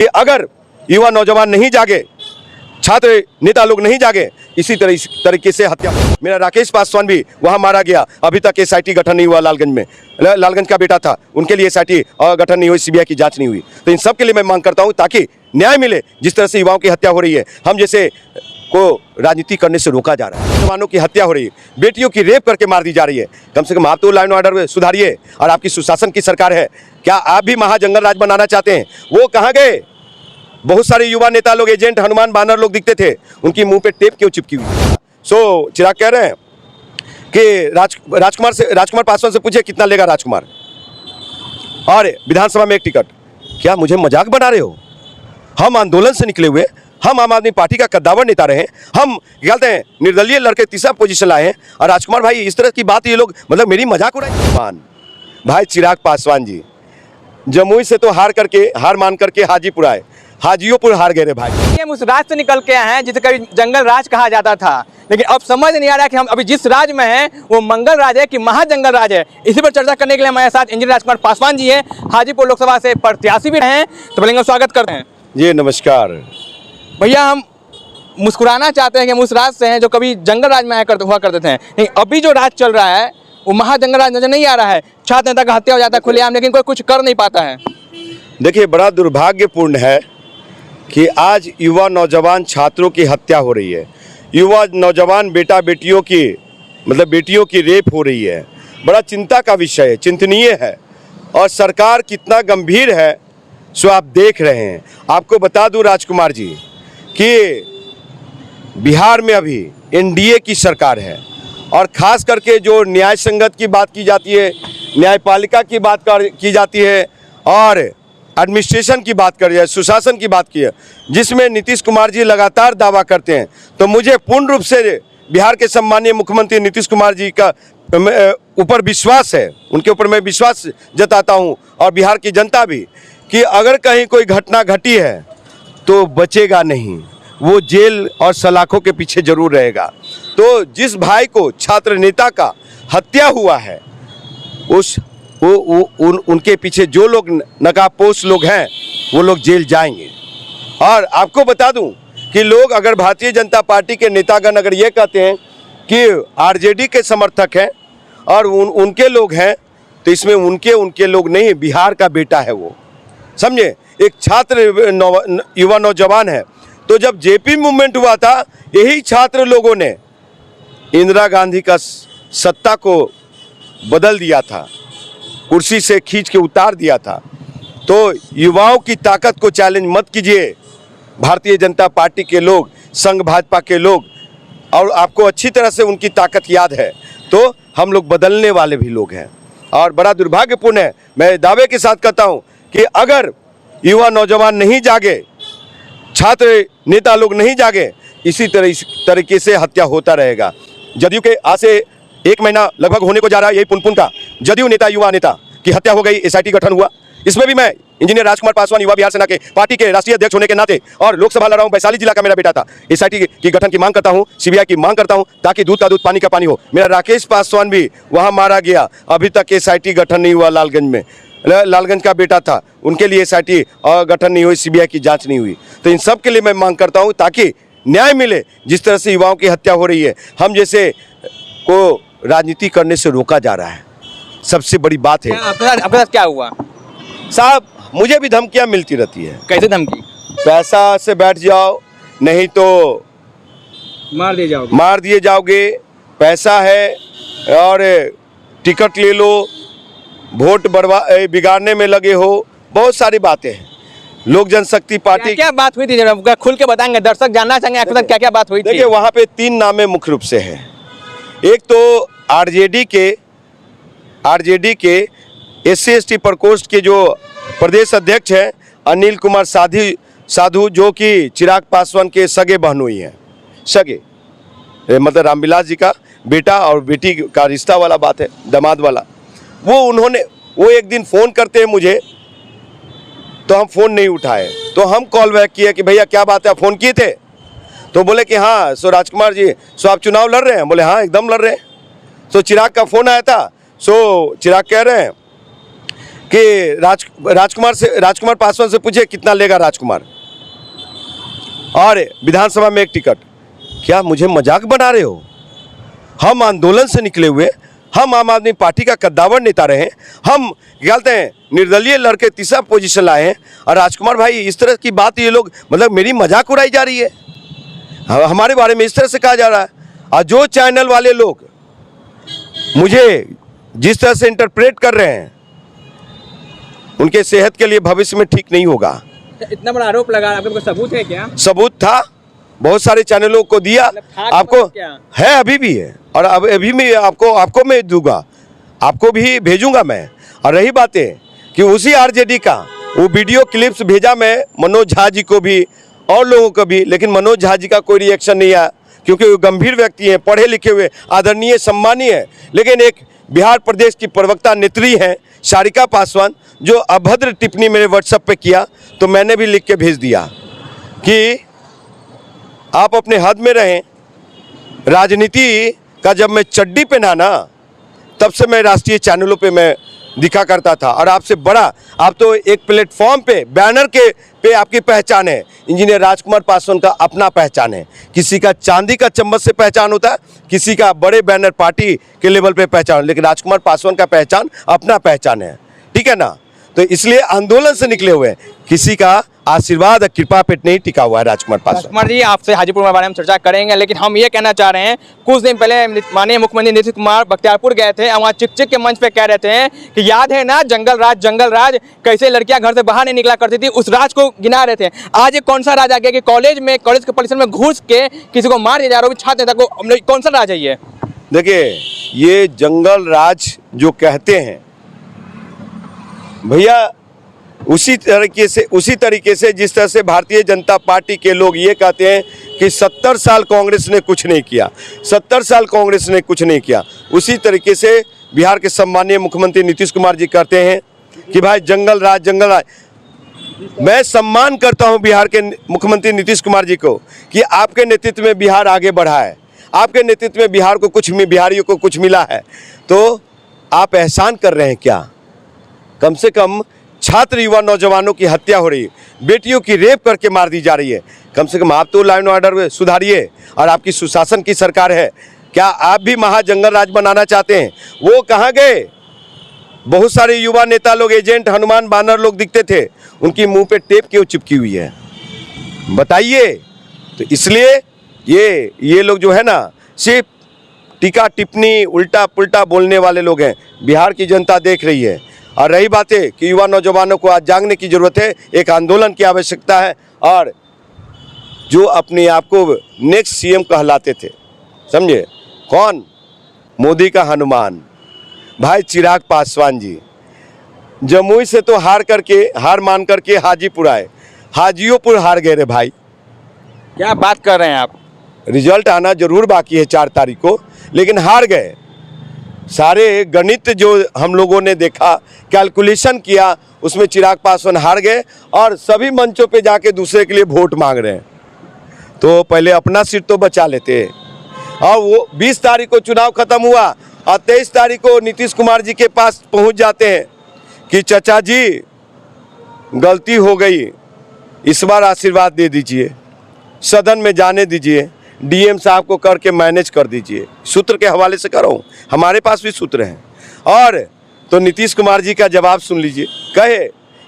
कि अगर युवा नौजवान नहीं जागे, छात्र नेता लोग नहीं जागे, इसी तरीके से हत्या। मेरा राकेश पासवान भी वहां मारा गया, अभी तक एसआईटी गठन नहीं हुआ। लालगंज में, लालगंज का बेटा था, उनके लिए एसआईटी गठन नहीं हुई, सीबीआई की जांच नहीं हुई। तो इन सब के लिए मैं मांग करता हूं ताकि न्याय मिले। जिस तरह से युवाओं की हत्या हो रही है, हम जैसे को राजनीति करने से रोका जा रहा है, जवानों की हत्या हो रही है, बेटियों की रेप करके मार दी जा रही है। कम से कम आप तो लाइन ऑर्डर सुधारिए, और आपकी सुशासन की सरकार है। क्या आप भी महाजंगल राज बनाना चाहते हैं? वो कहाँ गए? बहुत सारे युवा नेता लोग, एजेंट, हनुमान बानर लोग दिखते थे, उनकी मुंह पे टेप क्यों चिपकी हुई? सो चिराग कह रहे हैं कि राजकुमार पासवान से पूछे कितना लेगा राजकुमार, और विधानसभा में एक टिकट। क्या मुझे मजाक बना रहे हो? हम आंदोलन से निकले हुए, हम आम आदमी पार्टी का कद्दावर नेता रहे, हम क्या कहते हैं निर्दलीय लड़के तीसरा पोजीशन लाए हैं, और राजकुमार भाई इस तरह की बात ये लोग मतलब मेरी मजाक उड़ाए। भाई चिराग पासवान जी जमुई से तो हार मान करके हाजीपुर आए, हाजियोपुर हार गए रे भाई। ये उस राज से निकल के आए हैं जिसे कभी जंगल राज कहा जाता था, लेकिन अब समझ नहीं आ रहा है कि हम अभी जिस राज में हैं वो मंगल राज है कि महाजंगल राज है। इसी पर चर्चा करने के लिए हमारे साथ इंजीनियर राजकुमार पासवान जी हैं, हाजीपुर लोकसभा से प्रत्याशी भी रहे हैं। तो पहले स्वागत करते हैं जी। नमस्कार भैया। हम मुस्कुराना चाहते हैं कि हम उस राज से हैं जो कभी जंगल राज में हुआ करते थे, लेकिन अभी जो राज चल रहा है वो महाजंगल राज नजर नहीं आ रहा है। छात्र नेता का हत्या हो जाता है खुलेआम, लेकिन कोई कुछ कर नहीं पाता है। देखिए, बड़ा दुर्भाग्यपूर्ण है कि आज युवा नौजवान छात्रों की हत्या हो रही है, युवा नौजवान बेटियों की रेप हो रही है। बड़ा चिंता का विषय है, चिंतनीय है, और सरकार कितना गंभीर है सो आप देख रहे हैं। आपको बता दूं राजकुमार जी कि बिहार में अभी एनडीए की सरकार है, और खास करके जो न्याय संगत की बात की जाती है, न्यायपालिका की बात की जाती है, और एडमिनिस्ट्रेशन की बात करी है, सुशासन की बात की है, जिसमें नीतीश कुमार जी लगातार दावा करते हैं। तो मुझे पूर्ण रूप से बिहार के सम्मानीय मुख्यमंत्री नीतीश कुमार जी का ऊपर विश्वास है, उनके ऊपर मैं विश्वास जताता हूं, और बिहार की जनता भी, कि अगर कहीं कोई घटना घटी है तो बचेगा नहीं, वो जेल और सलाखों के पीछे जरूर रहेगा। तो जिस भाई को छात्र नेता का हत्या हुआ है, उनके पीछे जो लोग नकाबपोश लोग हैं वो लोग जेल जाएंगे। और आपको बता दूं कि लोग, अगर भारतीय जनता पार्टी के नेतागण अगर ये कहते हैं कि आरजेडी के समर्थक हैं और उनके लोग हैं, तो इसमें उनके लोग नहीं, बिहार का बेटा है वो, समझे। एक छात्र युवा नौजवान है। तो जब जेपी मूवमेंट हुआ था, यही छात्र लोगों ने इंदिरा गांधी का सत्ता को बदल दिया था, कुर्सी से खींच के उतार दिया था। तो युवाओं की ताकत को चैलेंज मत कीजिए, भारतीय जनता पार्टी के लोग, संघ भाजपा के लोग, और आपको अच्छी तरह से उनकी ताकत याद है। तो हम लोग बदलने वाले भी लोग हैं, और बड़ा दुर्भाग्यपूर्ण है, मैं दावे के साथ कहता हूं कि अगर युवा नौजवान नहीं जागे, छात्र नेता लोग नहीं जागे, इसी तरीके से हत्या होता रहेगा। जदयू के आज से 1 महीना लगभग होने को जा रहा है, यही पुनपुन का जदयू नेता, युवा नेता की हत्या हो गई, एसआईटी गठन हुआ। इसमें भी मैं इंजीनियर राजकुमार पासवान युवा बिहार सेना के पार्टी के राष्ट्रीय अध्यक्ष होने के नाते, और लोकसभा लड़ा हूं, वैशाली जिला का मेरा बेटा था, एसआईटी की गठन की मांग करता हूं, सीबीआई की मांग करता हूं, ताकि दूध का दूध पानी का पानी हो। मेरा राकेश पासवान भी वहां मारा गया, अभी तक एसआईटी गठन नहीं हुआ। लालगंज में, लालगंज का बेटा था, उनके लिए एसआईटी गठन नहीं हुई, सीबीआई की जांच नहीं हुई। तो इन सब के लिए मैं मांग करता हूं ताकि न्याय मिले। जिस तरह से युवाओं की हत्या हो रही है, हम जैसे को राजनीति करने से रोका जा रहा है, सबसे बड़ी बात है। आपके साथ क्या हुआ साहब? मुझे भी धमकियां मिलती रहती है। कैसे धमकी? पैसा से बैठ जाओ, नहीं तो मार दिए जाओगे, पैसा है, और टिकट ले लो, वोट बिगाड़ने में लगे हो, बहुत सारी बातें हैं। लोक जनशक्ति पार्टी क्या बात हुई थी, जरा खुल के बताएंगे, दर्शक जानना चाहेंगे आपके साथ क्या क्या बात हुई थी। देखिए, वहाँ पे 3 नामें मुख्य रूप से हैं। एक तो आरजेडी के SC/ST प्रकोष्ठ के जो प्रदेश अध्यक्ष हैं अनिल कुमार साधु, जो कि चिराग पासवान के सगे बहनोई हैं, मतलब रामविलास जी का बेटा और बेटी का रिश्ता वाला बात है, दामाद वाला। वो एक दिन फ़ोन करते हैं मुझे, तो हम फ़ोन नहीं उठाए, तो हम कॉल बैक किए कि भैया क्या बात है, फ़ोन किए थे? तो बोले कि हाँ, सो राजकुमार जी, सो आप चुनाव लड़ रहे हैं? बोले हाँ, एकदम लड़ रहे हैं। सो चिराग का फ़ोन आया था, सो चिराग कह रहे हैं कि राजकुमार पासवान से पूछे कितना लेगा राजकुमार, और विधानसभा में एक टिकट। क्या मुझे मजाक बना रहे हो? हम आंदोलन से निकले हुए, हम आम आदमी पार्टी का कद्दावर नेता रहे, हम क्या कहते हैं निर्दलीय लड़के तीसरा पोजीशन लाए हैं, और राजकुमार भाई इस तरह की बात ये लोग मतलब मेरी मजाक उड़ाई जा रही है, हमारे बारे में इस तरह से कहा जा रहा है। और जो चैनल वाले लोग मुझे जिस तरह से इंटरप्रेट कर रहे हैं, उनके सेहत के लिए भविष्य में ठीक नहीं होगा। इतना बड़ा आरोप लगा, आपके पास सबूत है क्या? सबूत था, बहुत सारे चैनलों को दिया, आपको है, अभी भी है, और अब अभी भी आपको मैं दूंगा, आपको भी भेजूंगा मैं। और रही बातें कि उसी आरजेडी का वो वीडियो क्लिप्स भेजा मैं मनोज झा जी को भी और लोगों को भी, लेकिन मनोज झा जी का कोई रिएक्शन नहीं आया, क्योंकि वो गंभीर व्यक्ति हैं, पढ़े लिखे हुए, आदरणीय, सम्मानीय है। लेकिन एक बिहार प्रदेश की प्रवक्ता नेत्री हैं सारिका पासवान, जो अभद्र टिप्पणी मेरे व्हाट्सएप पे किया, तो मैंने भी लिख के भेज दिया कि आप अपने हद में रहें। राजनीति का जब मैं चड्डी पहना ना, तब से मैं राष्ट्रीय चैनलों पे मैं दिखा करता था, और आपसे बड़ा आप तो एक प्लेटफॉर्म पे बैनर के पे आपकी पहचान है। इंजीनियर राजकुमार पासवान का अपना पहचान है, किसी का चांदी का चम्मच से पहचान होता है, किसी का बड़े बैनर पार्टी के लेवल पे पहचान, लेकिन राजकुमार पासवान का पहचान अपना पहचान है, ठीक है ना। तो इसलिए आंदोलन से निकले हुए, किसी का आशीर्वाद और कृपा पे नहीं टिका हुआ है राजकुमार पासवान। राजकुमार जी, आपसे हाजीपुर के बारे में चर्चा करेंगे, लेकिन हम ये कहना चाह रहे हैं, कुछ दिन पहले माननीय मुख्यमंत्री नीतीश कुमार बख्तियारपुर गए थे, वहाँ चिक चिक के मंच पे कह रहे थे कि याद है ना जंगल राज कैसे लड़कियां घर से बाहर नहीं निकला करती थी, उस राज को गिना रहे थे। आज एक कौन सा राज आ गया कि कॉलेज के परिसर में घुस के किसी को मार दिया जा रहा है, छात्र नेता को, कौन सा राज है ये? देखिए, ये जंगल राज जो कहते हैं भैया, उसी तरीके से जिस तरह से भारतीय जनता पार्टी के लोग ये कहते हैं कि 70 साल कांग्रेस ने कुछ नहीं किया, 70 साल कांग्रेस ने कुछ नहीं किया, उसी तरीके से बिहार के सम्मानीय मुख्यमंत्री नीतीश कुमार जी कहते हैं कि भाई जंगल राज। मैं सम्मान करता हूं बिहार के मुख्यमंत्री नीतीश कुमार जी को कि आपके नेतृत्व में बिहार आगे बढ़ा है, आपके नेतृत्व में बिहारियों को कुछ मिला है। तो आप एहसान कर रहे हैं क्या? कम से कम छात्र युवा नौजवानों की हत्या हो रही है, बेटियों की रेप करके मार दी जा रही है, कम से कम आप तो लॉ एंड ऑर्डर सुधारिए, और आपकी सुशासन की सरकार है। क्या आप भी महाजंगल राज बनाना चाहते हैं? वो कहाँ गए? बहुत सारे युवा नेता लोग, एजेंट, हनुमान बानर लोग दिखते थे, उनकी मुंह पे टेप क्यों चिपकी हुई है, बताइए। तो इसलिए ये लोग जो है ना, सिर्फ टीका टिप्पणी उल्टा पुल्टा बोलने वाले लोग हैं। बिहार की जनता देख रही है। और रही बातें कि युवा नौजवानों को आज जागने की जरूरत है, एक आंदोलन की आवश्यकता है। और जो अपने आप को नेक्स्ट सीएम कहलाते थे, समझे कौन? मोदी का हनुमान भाई चिराग पासवान जी, जमुई से तो हार मान करके हाजीपुर आए, हाजीपुर हार गए रे भाई। क्या बात कर रहे हैं आप? रिजल्ट आना जरूर बाकी है 4 तारीख को, लेकिन हार गए। सारे गणित जो हम लोगों ने देखा, कैलकुलेशन किया, उसमें चिराग पासवान हार गए, और सभी मंचों पे जाके दूसरे के लिए वोट मांग रहे हैं। तो पहले अपना सीट तो बचा लेते। और वो 20 तारीख को चुनाव खत्म हुआ, और 23 तारीख को नीतीश कुमार जी के पास पहुंच जाते हैं कि चाचा जी गलती हो गई, इस बार आशीर्वाद दे दीजिए, सदन में जाने दीजिए, डीएम साहब को करके मैनेज कर दीजिए। सूत्र के हवाले से कर रहा हूँ, हमारे पास भी सूत्र हैं। और तो नीतीश कुमार जी का जवाब सुन लीजिए, कहे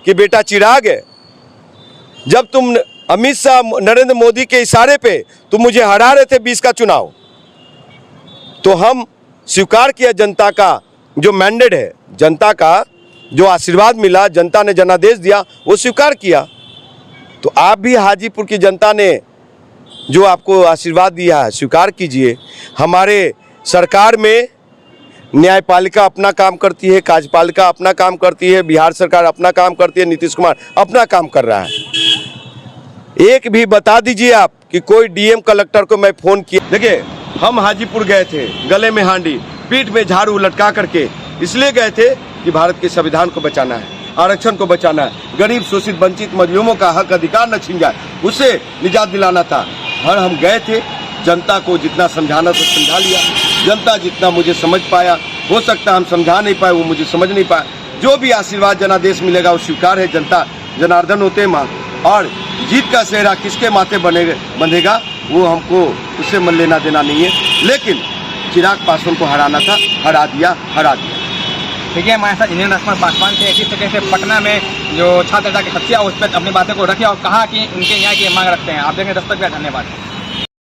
कि बेटा चिराग, जब तुम अमित शाह नरेंद्र मोदी के इशारे पे तुम मुझे हरा रहे थे 20 का चुनाव, तो हम स्वीकार किया जनता का जो मैंडेट है, जनता का जो आशीर्वाद मिला, जनता ने जनादेश दिया, वो स्वीकार किया। तो आप भी हाजीपुर की जनता ने जो आपको आशीर्वाद दिया है स्वीकार कीजिए। हमारे सरकार में न्यायपालिका अपना काम करती है, कार्यपालिका अपना काम करती है, बिहार सरकार अपना काम करती है, नीतीश कुमार अपना काम कर रहा है। एक भी बता दीजिए आप कि कोई डीएम कलेक्टर को मैं फ़ोन किया। देखिए, हम हाजीपुर गए थे, गले में हांडी, पीठ में झाड़ू लटका करके, इसलिए गए थे कि भारत के संविधान को बचाना है, आरक्षण को बचाना है, गरीब शोषित वंचित मजलूमों का हक अधिकार न छीन जाए, उससे निजात दिलाना था। और हम गए थे, जनता को जितना समझाना तो समझा लिया, जनता जितना मुझे समझ पाया, हो सकता हम समझा नहीं पाए, वो मुझे समझ नहीं पाया, जो भी आशीर्वाद जनादेश मिलेगा वो स्वीकार है। जनता जनार्दन होते हैं माँ, और जीत का सेहरा किसके माथे बंधेगा वो हमको उससे मन लेना देना नहीं है, लेकिन चिराग पासवान को हराना था, हरा दिया। ठीक है, हमारे साथ इंजीनियर राजकुमार पासवान थे। इसी तरह से पटना में जो छात्र नेता की हत्या उस पर अपनी बातें को रखी और कहा कि उनके न्याय की मांग रखते हैं। आप देखें दस्तक, धन्यवाद।